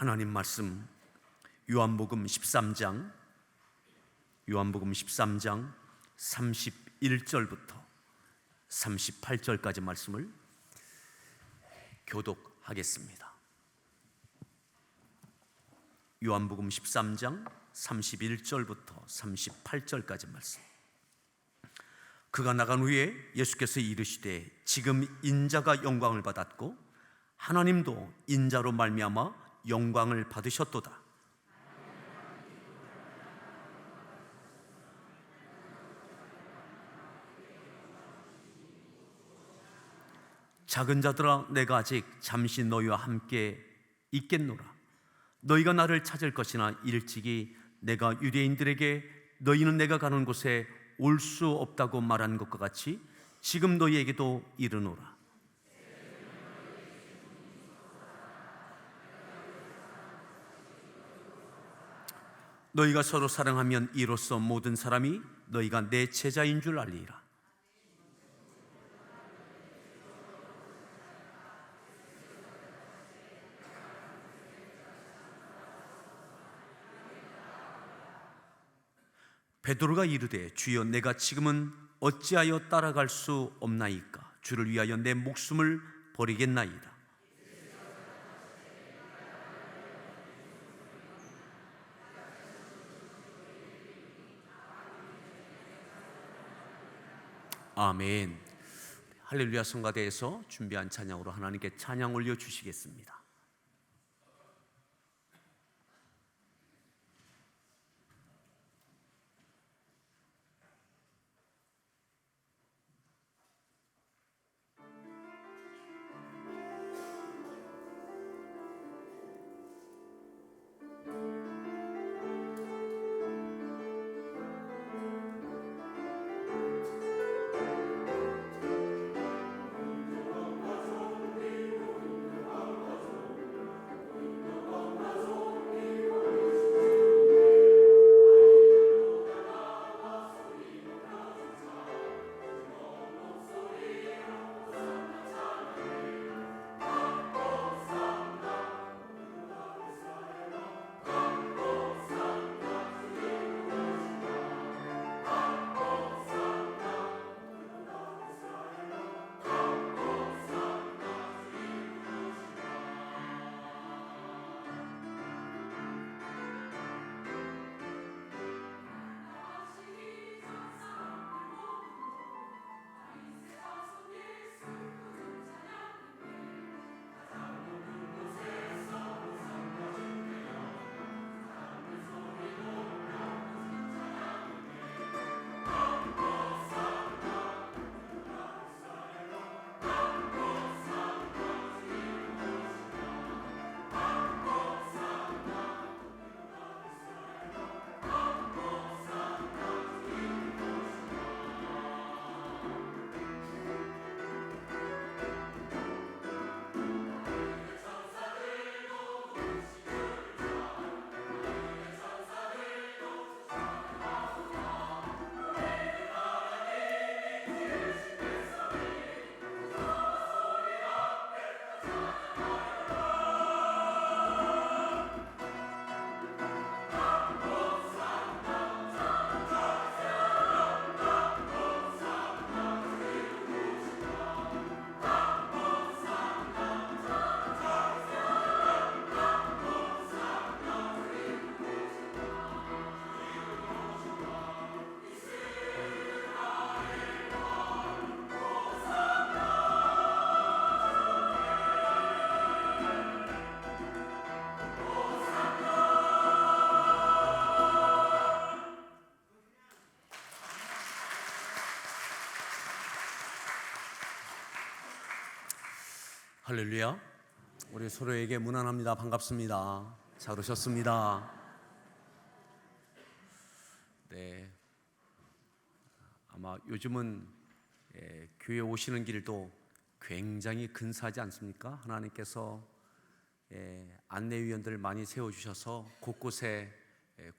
하나님 말씀 요한복음 13장 31절부터 38절까지 말씀을 교독하겠습니다. 요한복음 13장 31절부터 38절까지 말씀. 그가 나간 후에 예수께서 이르시되 지금 인자가 영광을 받았고 하나님도 인자로 말미암아 영광을 받으셨도다. 작은 자들아, 내가 아직 잠시 너희와 함께 있겠노라. 너희가 나를 찾을 것이나 일찍이 내가 유대인들에게 너희는 내가 가는 곳에 올 수 없다고 말한 것과 같이 지금 너희에게도 이르노라. 너희가 서로 사랑하면 이로써 모든 사람이 너희가 내 제자인 줄 알리라. 베드로가 이르되 주여, 내가 지금은 어찌하여 따라갈 수 없나이까? 주를 위하여 내 목숨을 버리겠나이다. 아멘. 할렐루야 성가대에서 준비한 찬양으로 하나님께 찬양 올려주시겠습니다. 할렐루야. 우리 서로에게 문안합니다. 반갑습니다. 잘 오셨습니다. 네, 아마 요즘은 교회 오시는 길도 굉장히 근사하지 않습니까? 하나님께서 안내위원들 많이 세워주셔서 곳곳에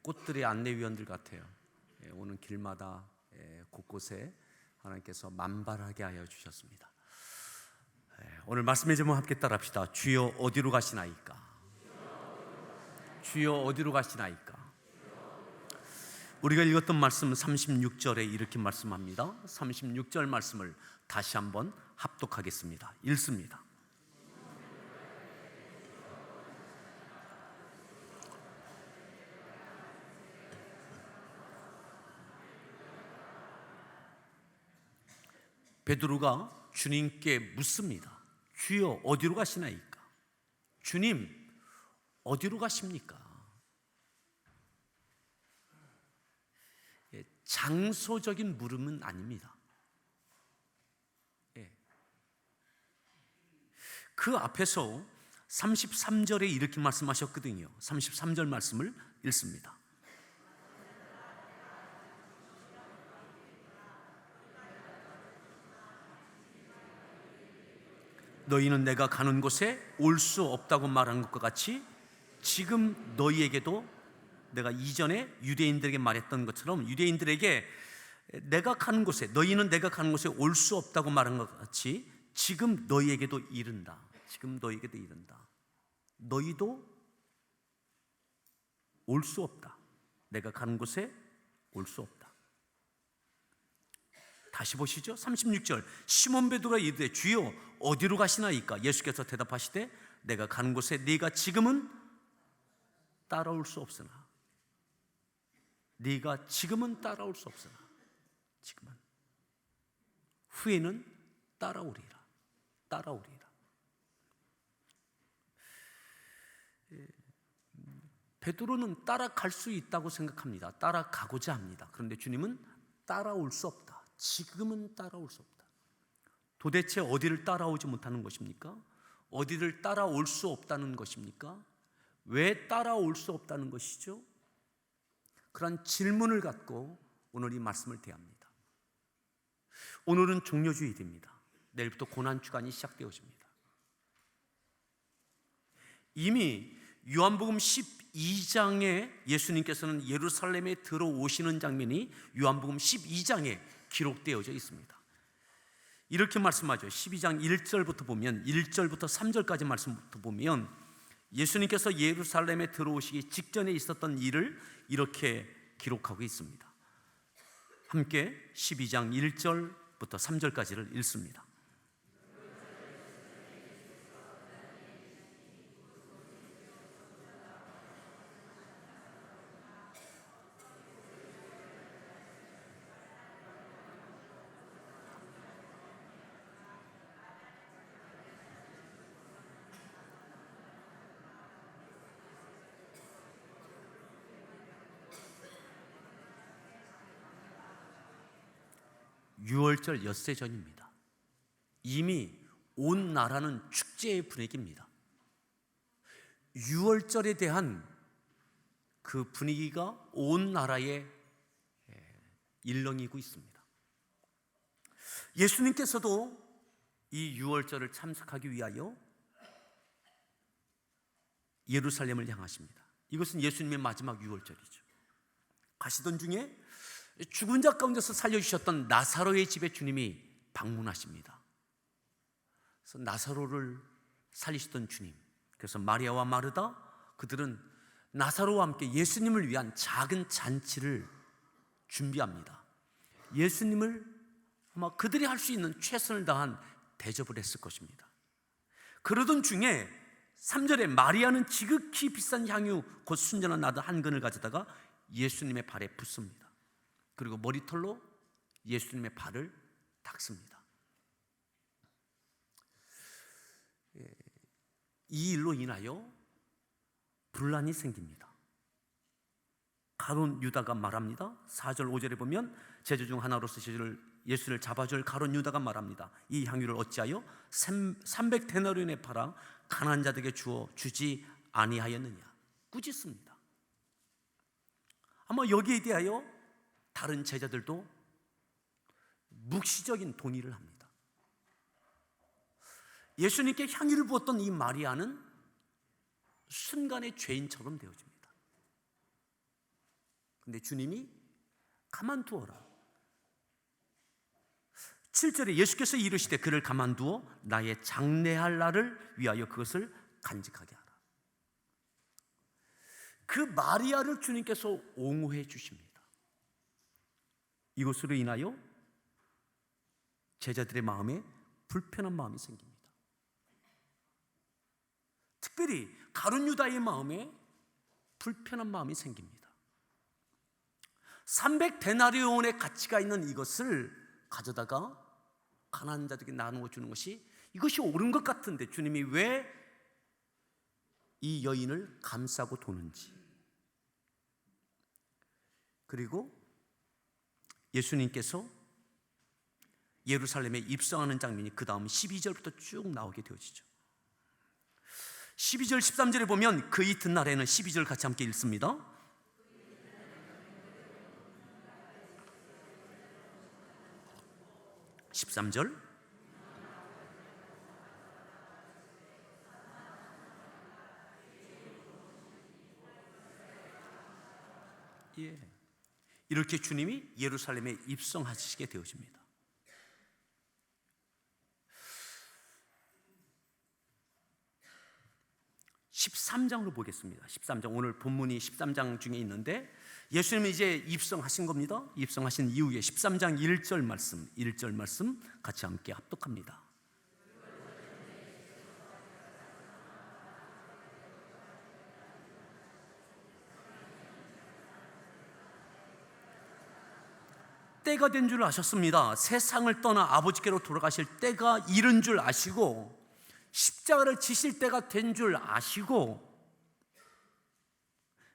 꽃들의 안내위원들 같아요. 오는 길마다 곳곳에 하나님께서 만발하게 하여 주셨습니다. 오늘 말씀의 제목 함께 따라합시다. 주여 어디로 가시나이까? 주여 어디로 가시나이까? 우리가 읽었던 말씀 36절에 이렇게 말씀합니다. 36절 말씀을 다시 한번 합독하겠습니다. 읽습니다. 베드로가 주님께 묻습니다. 주여 어디로 가시나이까? 주님 어디로 가십니까? 장소적인 물음은 아닙니다. 그 앞에서 33절에 이렇게 말씀하셨거든요. 33절 말씀을 읽습니다. 너희는 내가 가는 곳에 올 수 없다고 말한 것과 같이 지금 너희에게도 내가 이전에 유대인들에게 말했던 것처럼 유대인들에게 내가 가는 곳에, 너희는 내가 가는 곳에 올 수 없다고 말한 것 같이 지금 너희에게도 이른다. 지금 너희에게도 이른다. 너희도 올 수 없다. 내가 가는 곳에 올 수 없다. 다시 보시죠. 36절. 시몬 베드로가 이르되 주여 어디로 가시나이까? 예수께서 대답하시되 내가 가는 곳에 네가 지금은 따라올 수 없으나, 네가 지금은 따라올 수 없으나 지금은 후에는 따라오리라. 따라오리라. 베드로는 따라갈 수 있다고 생각합니다. 따라가고자 합니다. 그런데 주님은 따라올 수 없다. 지금은 따라올 수 없다. 도대체 어디를 따라오지 못하는 것입니까? 어디를 따라올 수 없다는 것입니까? 왜 따라올 수 없다는 것이죠? 그런 질문을 갖고 오늘 이 말씀을 대합니다. 오늘은 종려주일입니다. 내일부터 고난주간이 시작되어집니다. 이미 요한복음 12장에 예수님께서는 예루살렘에 들어오시는 장면이 요한복음 12장에 기록되어져 있습니다. 이렇게 말씀하죠. 12장 1절부터 보면 1절부터 3절까지 말씀부터 보면 예수님께서 예루살렘에 들어오시기 직전에 있었던 일을 이렇게 기록하고 있습니다. 함께 12장 1절부터 3절까지를 읽습니다. 유월절 엿새 전입니다. 이미 온 나라는 축제의 분위기입니다. 유월절에 대한 그 분위기가 온 나라에 일렁이고 있습니다. 예수님께서도 이 유월절을 참석하기 위하여 예루살렘을 향하십니다. 이것은 예수님의 마지막 유월절이죠. 가시던 중에 죽은 자 가운데서 살려주셨던 나사로의 집에 주님이 방문하십니다. 그래서 나사로를 살리시던 주님, 그래서 마리아와 마르다 그들은 나사로와 함께 예수님을 위한 작은 잔치를 준비합니다. 예수님을 아마 그들이 할 수 있는 최선을 다한 대접을 했을 것입니다. 그러던 중에 3절에 마리아는 지극히 비싼 향유 곧 순전한 나드 한 근을 가져다가 예수님의 발에 붓습니다. 그리고 머리털로 예수님의 발을 닦습니다. 이 일로 인하여 분란이 생깁니다. 가룟 유다가 말합니다. 4절 5절에 보면 제주 중 하나로서 예수를 잡아줄 가룟 유다가 말합니다. 이 향유를 어찌하여 300데나리온에 팔아 가난한 자들에게 주지 아니하였느냐. 꾸짖습니다. 아마 여기에 대하여 다른 제자들도 묵시적인 동의를 합니다. 예수님께 향유를 부었던 이 마리아는 순간의 죄인처럼 되어집니다. 그런데 주님이 가만두어라. 7절에 예수께서 이르시되 그를 가만두어 나의 장래할 날을 위하여 그것을 간직하게 하라. 그 마리아를 주님께서 옹호해 주십니다. 이것으로 인하여 제자들의 마음에 불편한 마음이 생깁니다. 특별히 가룟 유다의 마음에 불편한 마음이 생깁니다. 300데나리온의 가치가 있는 이것을 가져다가 가난한 자들에게 나누어 주는 것이 이것이 옳은 것 같은데 주님이 왜 이 여인을 감싸고 도는지. 그리고 예수님께서 예루살렘에 입성하는 장면이 그 다음 12절부터 쭉 나오게 되어지죠. 12절 13절에 보면 그 이튿날에는 12절 같이 함께 읽습니다. (13절) 예. 이렇게 주님이 예루살렘에 입성하시게 되어집니다. 13장으로 보겠습니다. 13장, 오늘 본문이 13장 중에 있는데 예수님이 이제 입성하신 겁니다. 입성하신 이후에 13장 1절 말씀 같이 함께 합독합니다. 때가 된 줄 아셨습니다. 세상을 떠나 아버지께로 돌아가실 때가 이른 줄 아시고 십자가를 지실 때가 된 줄 아시고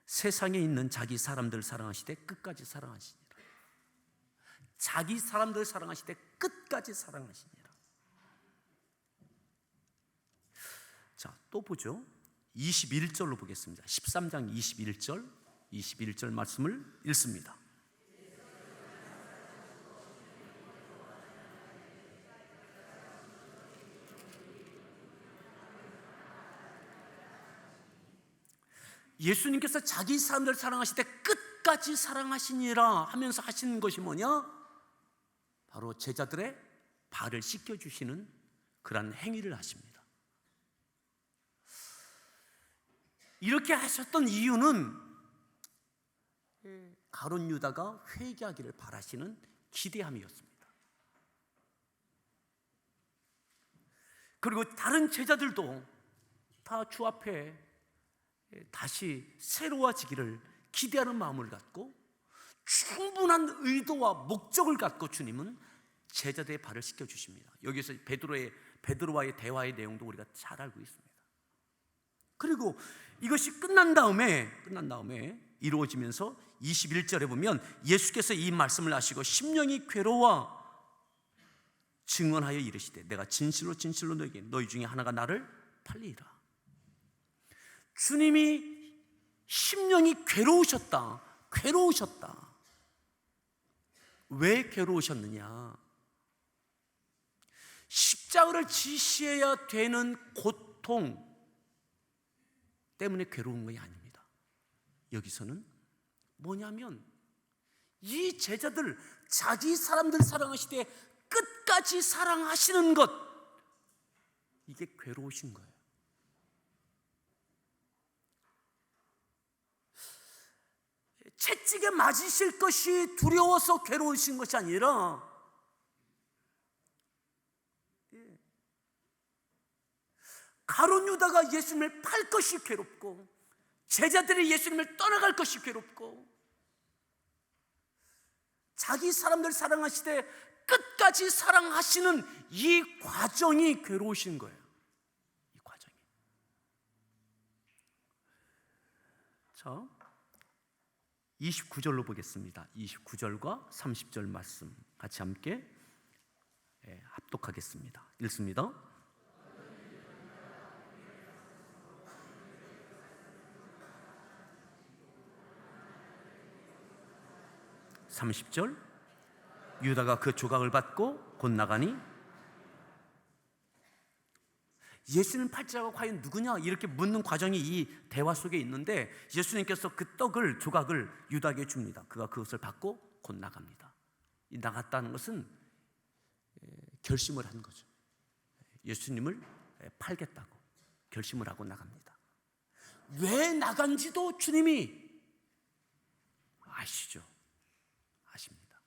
세상에 있는 자기 사람들 사랑하시되 끝까지 사랑하시니라. 자기 사람들 사랑하시되 끝까지 사랑하시니라. 자, 또 보죠. 21절로 보겠습니다. 13장 21절 말씀을 읽습니다. 예수님께서 자기 사람들을 사랑하실 때 끝까지 사랑하시니라 하면서 하시는 것이 뭐냐? 바로 제자들의 발을 씻겨주시는 그런 행위를 하십니다. 이렇게 하셨던 이유는 가룟 유다가 회개하기를 바라시는 기대함이었습니다. 그리고 다른 제자들도 다 주 앞에 다시 새로워지기를 기대하는 마음을 갖고 충분한 의도와 목적을 갖고 주님은 제자들의 발을 씻겨주십니다. 여기서 베드로와의 대화의 내용도 우리가 잘 알고 있습니다. 그리고 이것이 끝난 다음에 이루어지면서 21절에 보면 예수께서 이 말씀을 하시고 심령이 괴로워 증언하여 이르시되 내가 진실로 진실로 너희에게 너희 중에 하나가 나를 팔리리라. 주님이 심령이 괴로우셨다. 왜 괴로우셨느냐? 십자가를 지셔야 되는 고통 때문에 괴로운 것이 아닙니다. 여기서는 뭐냐면 이 제자들 자기 사람들 사랑하시되 끝까지 사랑하시는 것, 이게 괴로우신 거예요. 채찍에 맞으실 것이 두려워서 괴로우신 것이 아니라 가룟 유다가 예수님을 팔 것이 괴롭고 제자들이 예수님을 떠나갈 것이 괴롭고 자기 사람들 사랑하시되 끝까지 사랑하시는 이 과정이 괴로우신 거예요. 이 과정이. 자, 29절로 보겠습니다. 29절과 30절 말씀 같이 함께 합독하겠습니다. 읽습니다. (30절) 유다가 그 조각을 받고 곧 나가니 예수님 팔자가 과연 누구냐 이렇게 묻는 과정이 이 대화 속에 있는데 예수님께서 그 조각을 유다에게 줍니다. 그가 그것을 받고 곧 나갑니다. 이 나갔다는 것은 결심을 한 거죠. 예수님을 팔겠다고 결심을 하고 나갑니다. 왜 나간지도 주님이 아시죠? 아십니다.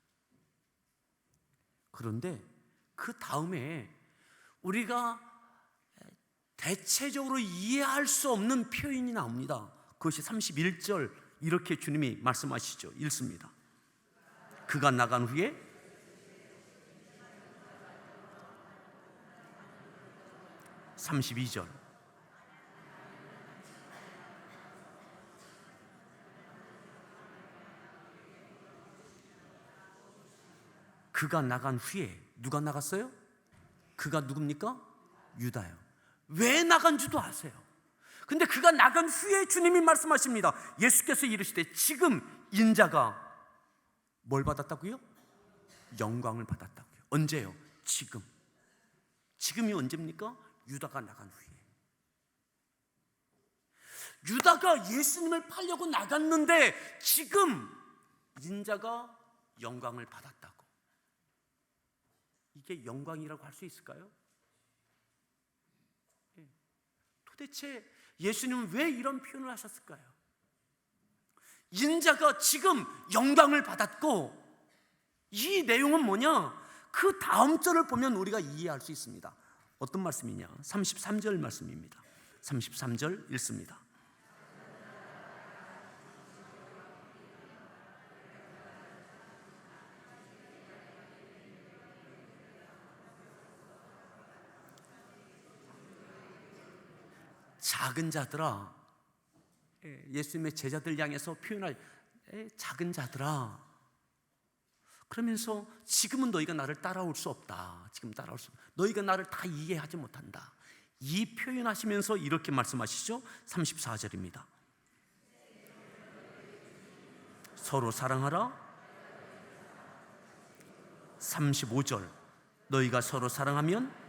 그런데 그 다음에 우리가 대체적으로 이해할 수 없는 표현이 나옵니다. 그것이 31절 이렇게 주님이 말씀하시죠. 읽습니다. 그가 나간 후에 (32절) 그가 나간 후에 누가 나갔어요? 그가 누굽니까? 유다요. 왜 나간지도 아세요. 근데 그가 나간 후에 주님이 말씀하십니다. 예수께서 이르시되 지금 인자가 뭘 받았다고요? 영광을 받았다고요. 언제요? 지금. 지금이 언제입니까? 유다가 나간 후에. 유다가 예수님을 팔려고 나갔는데 지금 인자가 영광을 받았다고. 이게 영광이라고 할 수 있을까요? 도대체 예수님은 왜 이런 표현을 하셨을까요? 인자가 지금 영광을 받았고, 이 내용은 뭐냐? 그 다음 절을 보면 우리가 이해할 수 있습니다. 어떤 말씀이냐? 33절 말씀입니다. 33절 읽습니다. 작은 자들아, 예수님의 제자들 향해서 표현할 작은 자들아, 그러면서 지금은 너희가 나를 따라올 수 없다. 지금 따라올 수 없다. 너희가 나를 다 이해하지 못한다. 이 표현하시면서 이렇게 말씀하시죠. 34절입니다. 서로 사랑하라. 35절 너희가 서로 사랑하면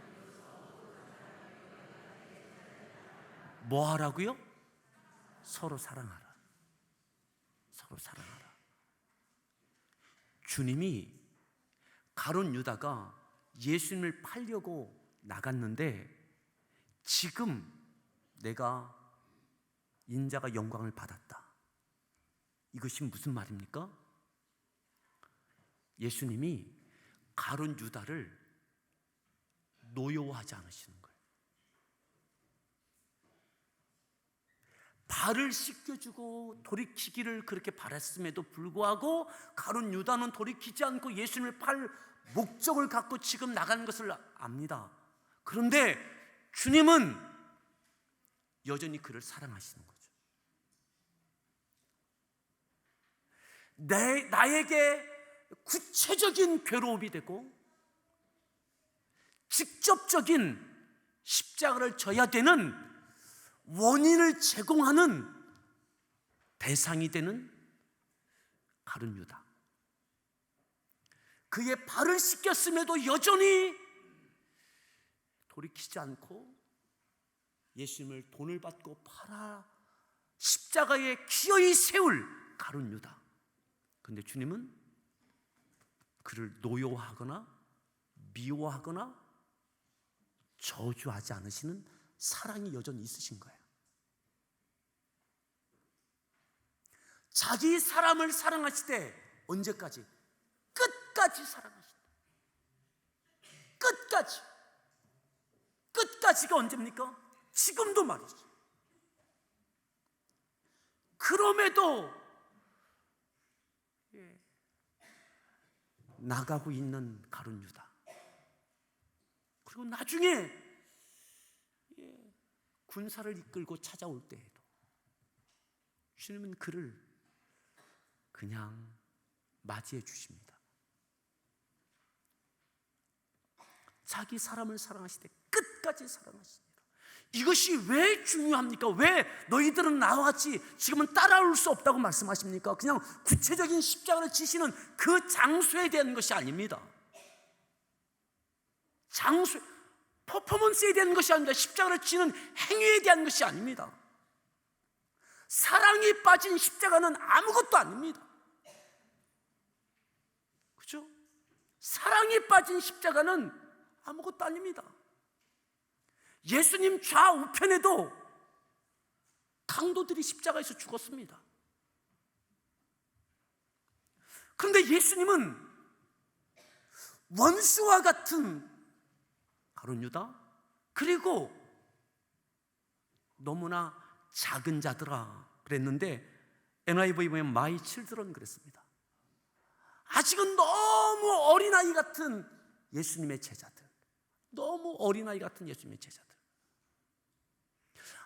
뭐 하라고요? 서로 사랑하라. 서로 사랑하라. 주님이 가룟 유다가 예수님을 팔려고 나갔는데 지금 내가 인자가 영광을 받았다. 이것이 무슨 말입니까? 예수님이 가룟 유다를 노여워하지 않으시는 거예요. 발을 씻겨주고 돌이키기를 그렇게 바랐음에도 불구하고 가룟 유다는 돌이키지 않고 예수님을 팔 목적을 갖고 지금 나가는 것을 압니다. 그런데 주님은 여전히 그를 사랑하시는 거죠. 나에게 구체적인 괴로움이 되고 직접적인 십자가를 져야 되는 원인을 제공하는 대상이 되는 가룟 유다. 그의 발을 씻겼음에도 여전히 돌이키지 않고 예수님을 돈을 받고 팔아 십자가에 기어이 세울 가룟 유다. 그런데 주님은 그를 노여워하거나 미워하거나 저주하지 않으시는 사랑이 여전히 있으신 거예요. 자기 사람을 사랑하시되 언제까지? 끝까지 사랑하시다. 끝까지. 끝까지가 언제입니까? 지금도 말이죠. 그럼에도 나가고 있는 가룟 유다. 그리고 나중에 군사를 이끌고 찾아올 때에도 주님은 그를 그냥 맞이해 주십니다. 자기 사람을 사랑하시되 끝까지 사랑하십니다. 이것이 왜 중요합니까? 왜 너희들은 나와 같이 지금은 따라올 수 없다고 말씀하십니까? 그냥 구체적인 십자가를 지시는 그 장소에 대한 것이 아닙니다. 장소, 퍼포먼스에 대한 것이 아닙니다. 십자가를 지는 행위에 대한 것이 아닙니다. 사랑이 빠진 십자가는 아무것도 아닙니다. 그렇죠? 사랑이 빠진 십자가는 아무것도 아닙니다. 예수님 좌우편에도 강도들이 십자가에서 죽었습니다. 그런데 예수님은 원수와 같은 가룟 유다, 그리고 너무나 작은 자들아 그랬는데 NIV 보면 My children 그랬습니다. 아직은 너무 어린아이 같은 예수님의 제자들, 너무 어린아이 같은 예수님의 제자들,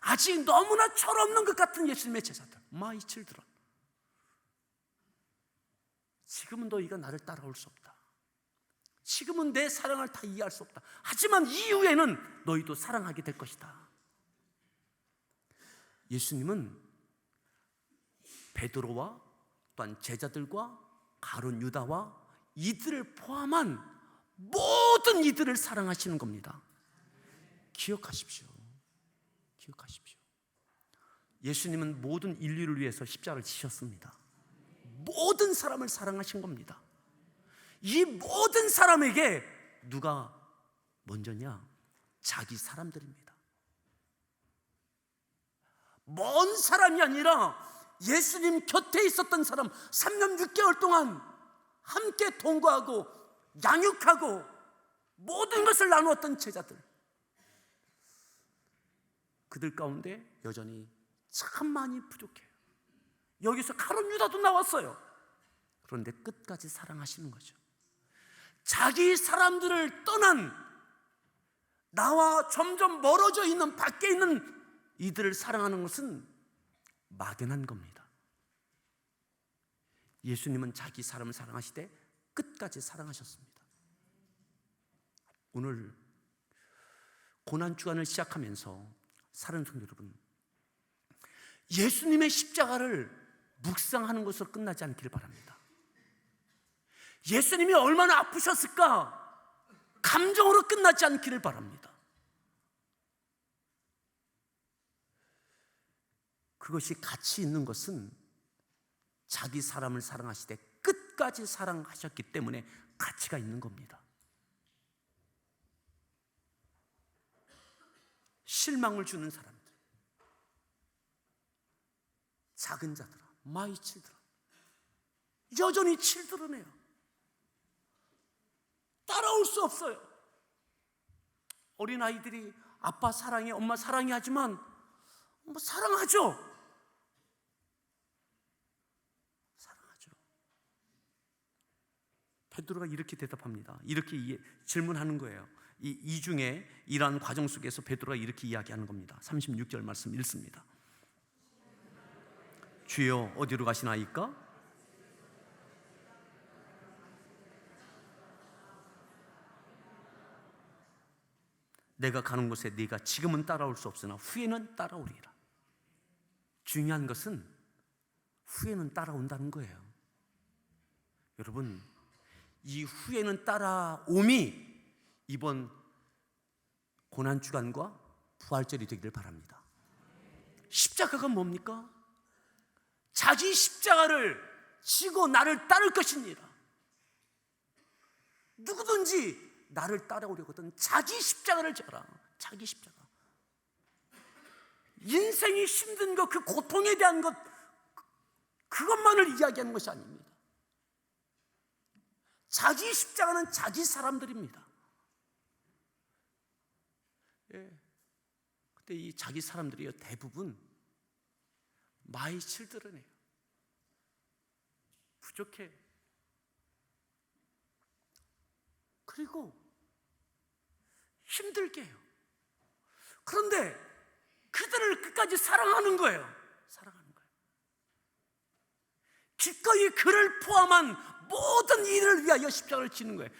아직 너무나 철없는 것 같은 예수님의 제자들, My children. 지금은 너희가 나를 따라올 수 없다. 지금은 내 사랑을 다 이해할 수 없다. 하지만 이후에는 너희도 사랑하게 될 것이다. 예수님은 베드로와 또한 제자들과 가룟 유다와 이들을 포함한 모든 이들을 사랑하시는 겁니다. 기억하십시오. 기억하십시오. 예수님은 모든 인류를 위해서 십자가를 지셨습니다. 모든 사람을 사랑하신 겁니다. 이 모든 사람에게 누가 먼저냐? 자기 사람들입니다. 먼 사람이 아니라 예수님 곁에 있었던 사람, 3년 6개월 동안 함께 동거하고 양육하고 모든 것을 나누었던 제자들, 그들 가운데 여전히 참 많이 부족해요. 여기서 가룟 유다도 나왔어요. 그런데 끝까지 사랑하시는 거죠. 자기 사람들을 떠난, 나와 점점 멀어져 있는 밖에 있는 이들을 사랑하는 것은 막연한 겁니다. 예수님은 자기 사람을 사랑하시되 끝까지 사랑하셨습니다. 오늘 고난주간을 시작하면서 사랑하는 성도 여러분, 예수님의 십자가를 묵상하는 것으로 끝나지 않기를 바랍니다. 예수님이 얼마나 아프셨을까 감정으로 끝나지 않기를 바랍니다. 그것이 가치 있는 것은 자기 사람을 사랑하시되 끝까지 사랑하셨기 때문에 가치가 있는 겁니다. 실망을 주는 사람들, 작은 자들아, 마이 칠드런, 여전히 칠드런해요. 따라올 수 없어요. 어린아이들이 아빠 사랑해, 엄마 사랑해 하지만 뭐 사랑하죠. 사랑하죠. 베드로가 이렇게 대답합니다. 이렇게 질문하는 거예요. 이 중에 이러한 과정 속에서 베드로가 이렇게 이야기하는 겁니다. 36절 말씀 읽습니다. 주여 어디로 가시나이까? 내가 가는 곳에 네가 지금은 따라올 수 없으나 후에는 따라오리라. 중요한 것은 후에는 따라온다는 거예요. 여러분, 이 후에는 따라옴이 이번 고난주간과 부활절이 되기를 바랍니다. 십자가가 뭡니까? 자기 십자가를 지고 나를 따를 것이니라. 누구든지 나를 따라오려거든 자기 십자가를 져라. 자기 십자가. 인생이 힘든 것, 그 고통에 대한 것, 그것만을 이야기하는 것이 아닙니다. 자기 십자가는 자기 사람들입니다. 예. 근데 이 자기 사람들이요, 대부분 마이 칠드런이에요. 부족해. 그리고 힘들게 해요. 그런데 그들을 끝까지 사랑하는 거예요. 사랑하는 거예요. 기꺼이 그를 포함한 모든 이를 위하여 십자가를 지는 거예요.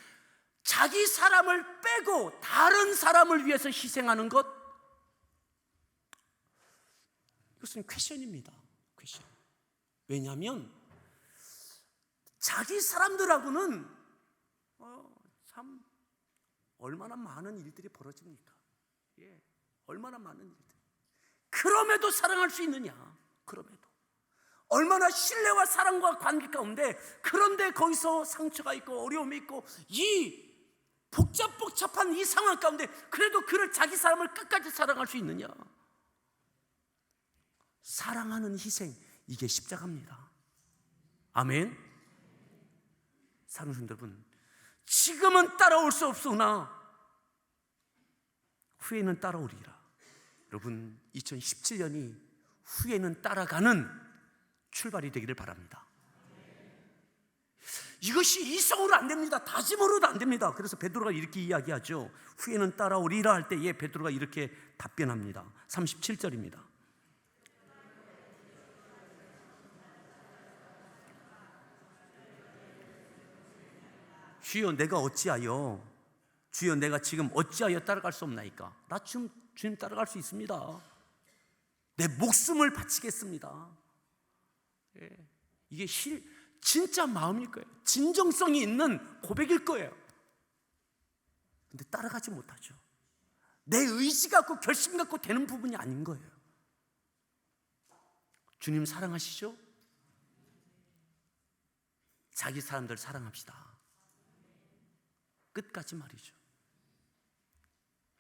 자기 사람을 빼고 다른 사람을 위해서 희생하는 것, 이것은 퀘션입니다. 퀘션. 왜냐하면 자기 사람들하고는 참 얼마나 많은 일들이 벌어집니까? 예, 얼마나 많은 일들. 그럼에도 사랑할 수 있느냐? 그럼에도 얼마나 신뢰와 사랑과 관계 가운데, 그런데 거기서 상처가 있고 어려움이 있고 이 복잡한 이 상황 가운데 그래도 그를, 자기 사람을 끝까지 사랑할 수 있느냐? 사랑하는 희생, 이게 십자가입니다. 아멘. 사랑하는 성도 여러분, 지금은 따라올 수 없으나 후에는 따라오리라. 여러분, 2017년이 후에는 따라가는 출발이 되기를 바랍니다. 이것이 이성으로 안 됩니다. 다짐으로도 안 됩니다. 그래서 베드로가 이렇게 이야기하죠. 후에는 따라오리라 할 때에 베드로가 이렇게 답변합니다. 37절입니다. 주여 내가 어찌하여, 주여 내가 지금 어찌하여 따라갈 수 없나이까? 나 지금 주님 따라갈 수 있습니다. 내 목숨을 바치겠습니다. 이게 진짜 마음일 거예요. 진정성이 있는 고백일 거예요. 근데 따라가지 못하죠. 내 의지 갖고 결심 갖고 되는 부분이 아닌 거예요. 주님 사랑하시죠? 자기 사람들 사랑합시다. 끝까지 말이죠.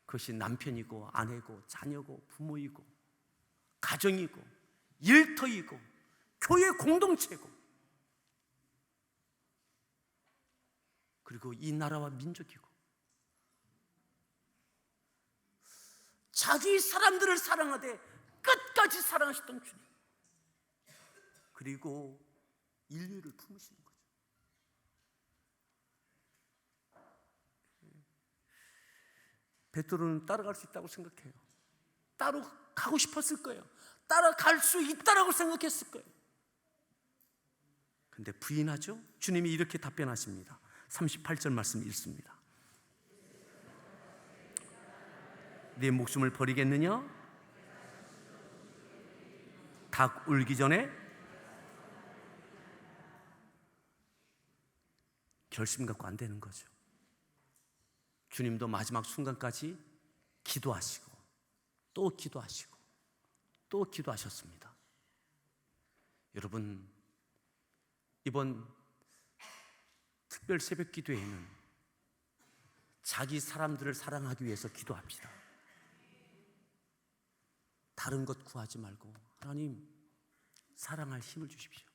그것이 남편이고 아내고 자녀고 부모이고 가정이고 일터이고 교회 공동체고 그리고 이 나라와 민족이고 자기 사람들을 사랑하되 끝까지 사랑하셨던 주님, 그리고 인류를 품으시는 거죠. 베드로는 따라갈 수 있다고 생각해요. 따라가고 싶었을 거예요. 따라갈 수 있다라고 생각했을 거예요. 근데 부인하죠? 주님이 이렇게 답변하십니다. 38절 말씀 읽습니다. 네 목숨을 버리겠느냐? 닭 울기 전에 결심 갖고 안 되는 거죠. 주님도 마지막 순간까지 기도하시고 또 기도하시고 또 기도하셨습니다. 여러분, 이번 특별 새벽 기도회는 자기 사람들을 사랑하기 위해서 기도합시다. 다른 것 구하지 말고 하나님 사랑할 힘을 주십시오.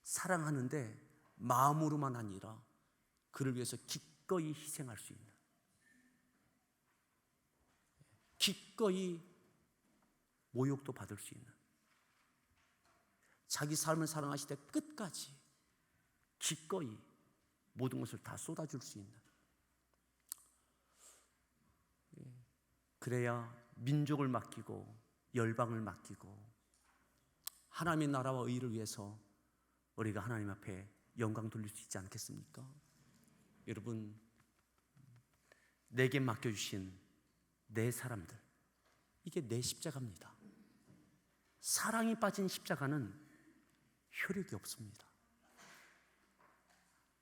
사랑하는데 마음으로만 아니라 그를 위해서 기꺼이 희생할 수 있는, 기꺼이 모욕도 받을 수 있는, 자기 삶을 사랑하실 때 끝까지 기꺼이 모든 것을 다 쏟아줄 수 있는, 그래야 민족을 맡기고 열방을 맡기고 하나님의 나라와 의를 위해서 우리가 하나님 앞에 영광 돌릴 수 있지 않겠습니까? 여러분, 내게 맡겨주신 내 사람들, 이게 내 십자가입니다. 사랑이 빠진 십자가는 효력이 없습니다.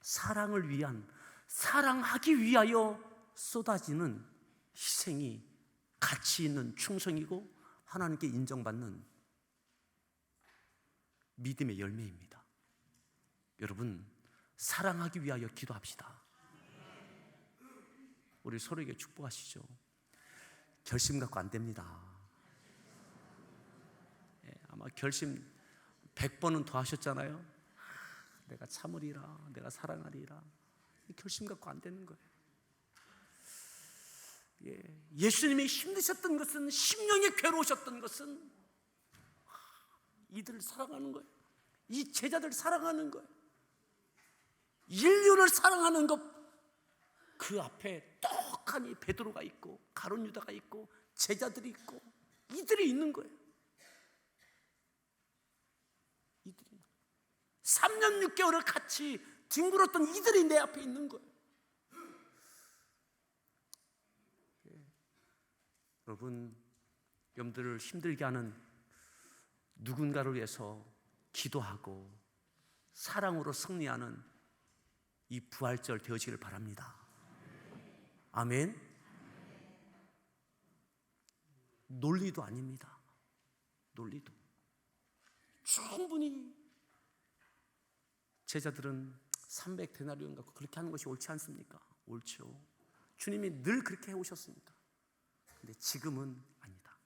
사랑을 위한, 사랑하기 위하여 쏟아지는 희생이 가치 있는 충성이고 하나님께 인정받는 믿음의 열매입니다. 여러분, 사랑하기 위하여 기도합시다. 우리 서로에게 축복하시죠. 결심 갖고 안 됩니다. 아마 결심 100번은 더 하셨잖아요. 내가 참으리라, 내가 사랑하리라. 결심 갖고 안 되는 거예요. 예수님이 힘드셨던 것은, 심령이 괴로우셨던 것은 이들을 사랑하는 거예요. 이 제자들 사랑하는 거예요. 인류를 사랑하는 것, 그 앞에 떡하니 베드로가 있고 가룟 유다가 있고 제자들이 있고 이들이 있는 거예요. 이들이 3년 6개월을 같이 뒹굴었던 이들이 내 앞에 있는 거예요. 여러분, 여러분들을 힘들게 하는 누군가를 위해서 기도하고 사랑으로 승리하는 이 부활절 되어지기를 바랍니다. 아멘. 논리도 아닙니다. 논리도 충분히 제자들은 300데나리온 갖고 그렇게 하는 것이 옳지 않습니까? 옳죠. 주님이 늘 그렇게 해오셨습니까? 근데 지금은 아니다.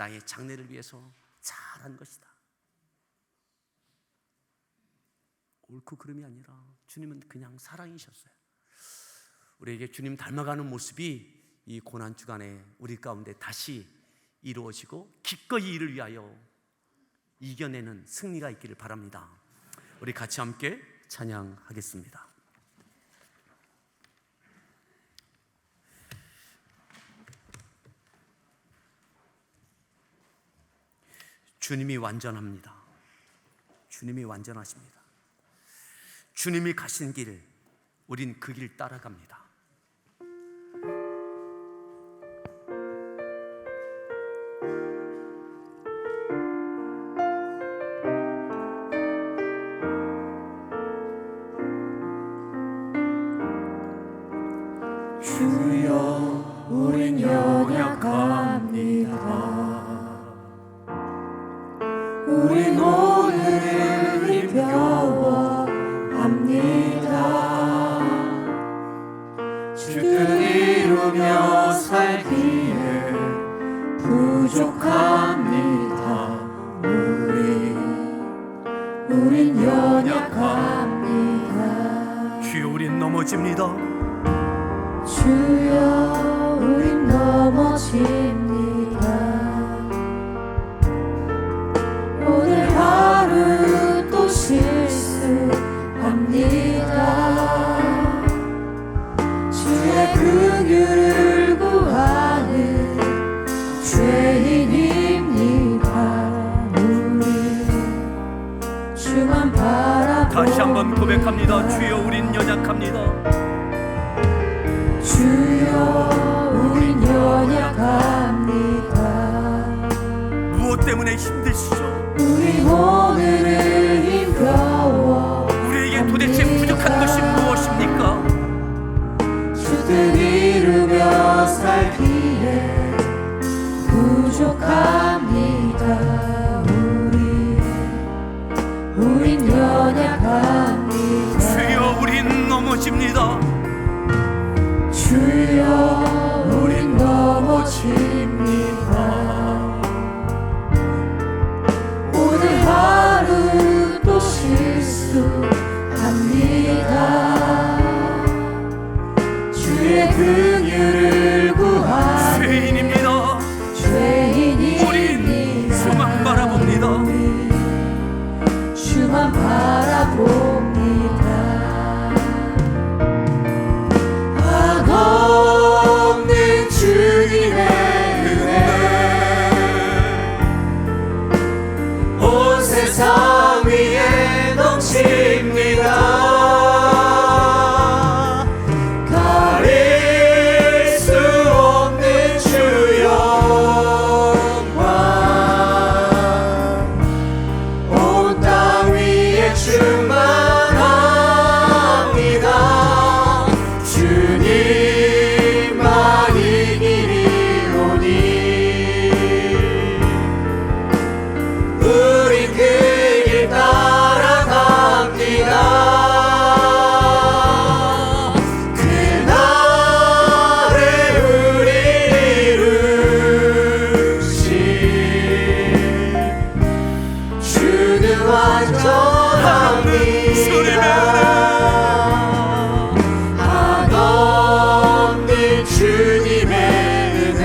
나의 장래를 위해서 잘한 것이다. 옳고 그름이 아니라 주님은 그냥 사랑이셨어요. 우리에게 주님 닮아가는 모습이 이 고난주간에 우리 가운데 다시 이루어지고 기꺼이 이를 위하여 이겨내는 승리가 있기를 바랍니다. 우리 같이 함께 찬양하겠습니다. 주님이 완전합니다. 주님이 완전하십니다. 주님이 가신 길, 우린 그 길 따라갑니다. 주여, 우린 연약합니다. 우린 오늘을 힘겨워합니다. 주 뜻 이루며 살기에 부족합니다. 우린 연약합니다. 주여, 우린 넘어집니다. 주여, 우린 넘어집니다. 오늘 하루 또 실수합니다. 주의 긍휼을 구하는 죄인입니다. 우리 주만 바라봅니다. 다시 한번 고백합니다. 주여, 우린 연약합니다. 주여, 우린 연약합니다. 무엇 때문에 힘드시죠? 우리 오늘을 힘겨워 우리에게 도대체 부족한 것이 무엇입니까? 주 뜻 이루며 살기에 부족합니다. 우린 연약합니다. 주여, 우린 넘어집니다. 주여, 우린 넘어집니다. 오늘 하루 또 실수합니다. 주의 긍휼을 구하는 죄인입니다. 죄인입니다. 우린 주만 바라봅니다. 주만 바라봅니다. 한없는 주님의 은혜 온 세상 위에 넘칩니다. 가릴 수 없는 주 영광 온 땅 위에 충만합니다. 주님만 이 길이오니 우리 그 길 따라갑니다. 그날에 우리 이루신 주는 완전합니다. 한없는 주님의 은혜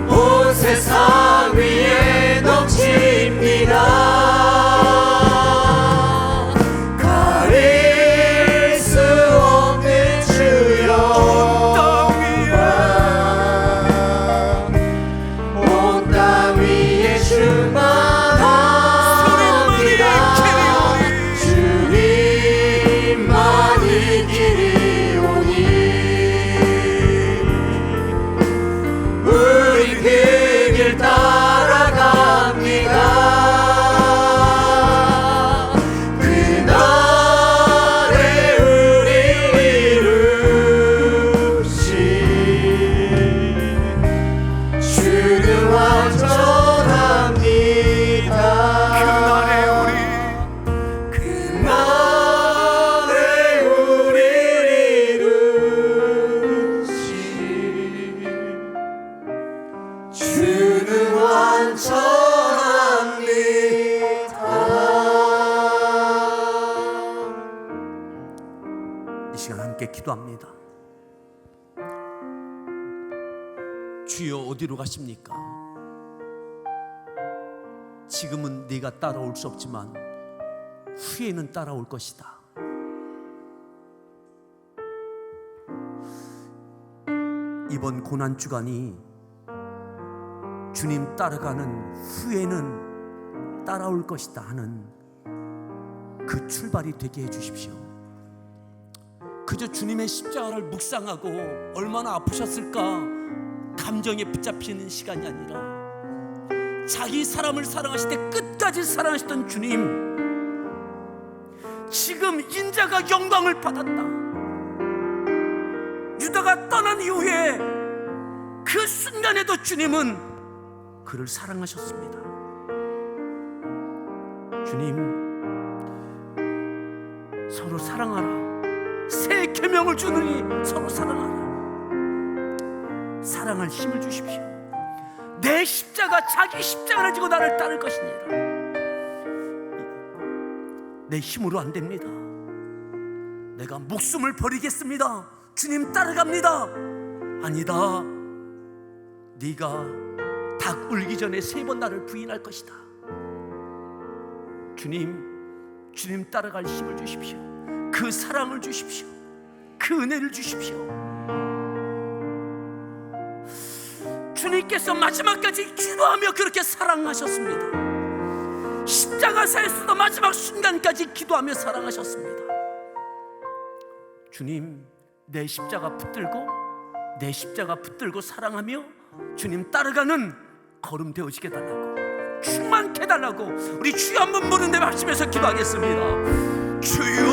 온 세상 위에 넘칩니다. 가릴 수 없는 주 영광 온 땅 위에 충만합니다. 주님만 이 길이오니 우리 그 길 따라 주는 완전합니다. 이 시간 함께 기도합니다. 주여 어디로 가십니까? 지금은 네가 따라올 수 없지만 후에는 따라올 것이다. 이번 고난주간이 주님 따라가는 후에는 따라올 것이다 하는 그 출발이 되게 해주십시오. 그저 주님의 십자가를 묵상하고 얼마나 아프셨을까 감정에 붙잡히는 시간이 아니라 자기 사람을 사랑하실 때 끝까지 사랑하셨던 주님, 지금 인자가 영광을 받았다. 유다가 떠난 이후에 그 순간에도 주님은 그를 사랑하셨습니다. 주님, 서로 사랑하라. 새 계명을 주느니 서로 사랑하라. 사랑할 힘을 주십시오. 내 십자가, 자기 십자가를 지고 나를 따를 것이니라. 내 힘으로 안 됩니다. 내가 목숨을 버리겠습니다. 주님 따라갑니다. 아니다. 네가 닭 울기 전에 3번 나를 부인할 것이다. 주님 따라갈 힘을 주십시오. 그 사랑을 주십시오. 그 은혜를 주십시오. 주님께서 마지막까지 기도하며 그렇게 사랑하셨습니다. 십자가사에서도 마지막 순간까지 기도하며 사랑하셨습니다. 주님, 내 십자가 붙들고 사랑하며 주님 따라가는 걸음 되어지게 달라고, 충만케 달라고 우리 주여 한번 부르는 데 말씀에서 기도하겠습니다. 주여